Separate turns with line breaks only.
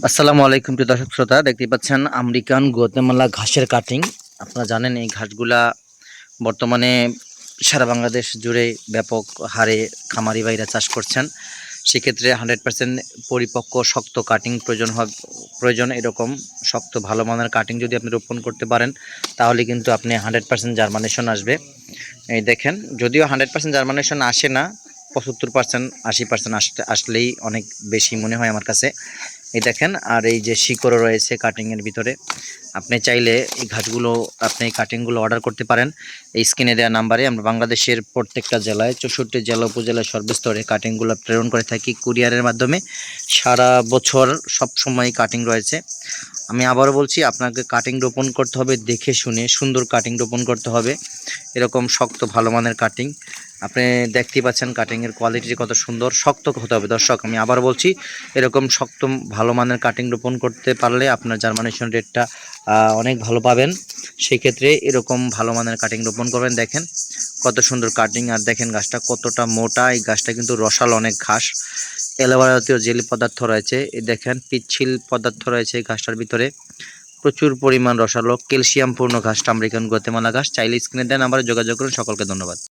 আসসালামু আলাইকুম প্রিয় দর্শক শ্রোতা, দেখতে পাচ্ছেন আমেরিকান গুয়াতেমালা ঘাসের কাটিং। আপনারা জানেন এই ঘাসগুলা বর্তমানে সারা বাংলাদেশ জুড়ে ব্যাপক হারে খামারি ভাইরা চাষ করছেন। সেক্ষেত্রে 100% পরিপক্ক শক্ত কাটিং প্রয়োজন। এরকম শক্ত ভালো মানের কাটিং যদি আপনি রোপণ করতে পারেন তাহলে কিন্তু আপনি 100% জার্মানেশন আসবে। এই দেখেন, যদিও 100% জার্মানেশন আসে না, 75% 80% আসলেই অনেক বেশি মনে হয় আমার কাছে। এই দেখেন, আর এই যে শিকড়ও রয়েছে কাটিংয়ের ভিতরে। আপনি চাইলে এই ঘাসগুলো এই কাটিংগুলো অর্ডার করতে পারেন এই স্ক্রিনে দেওয়া নাম্বারে। আমরা বাংলাদেশের প্রত্যেকটা জেলায় 64 জেলা উপজেলায় সর্বস্তরে কাটিংগুলো প্রেরণ করে থাকি কুরিয়ারের মাধ্যমে। সারা বছর সব সময় কাটিং রয়েছে। আমি আবারও বলছি, আপনাকে কাটিং রোপণ করতে হবে দেখে শুনে, সুন্দর কাটিং রোপণ করতে হবে। এরকম শক্ত ভালো মানের কাটিং আপনি দেখতেই পাচ্ছেন, কাটিংয়ের কোয়ালিটি কত সুন্দর। শক্ত হতে হবে দর্শক, আমি আবার বলছি, এরকম শক্ত ভালো মানের কাটিং রোপণ করতে পারলে আপনার জার্মানেশন রেটটা অনেক ভালো পাবেন। সেই ক্ষেত্রে এরকম ভালো মানের কাটিং রোপণ করবেন। দেখেন কত সুন্দর কাটিং, আর দেখেন গাছটা কতটা মোটা। এই গাছটা কিন্তু রসাল অনেক ঘাস, অ্যালোভেরা জাতীয় জেলি পদার্থ রয়েছে। এই দেখেন পিচ্ছিল পদার্থ রয়েছে এই ঘাসটার ভিতরে, প্রচুর পরিমাণ রসালো ক্যালসিয়াম পূর্ণ ঘাসটা আমেরিকান গুয়াতেমালা ঘাস। চাইলে স্ক্রিনে দেন, আবার যোগাযোগ করুন। সকলকে ধন্যবাদ।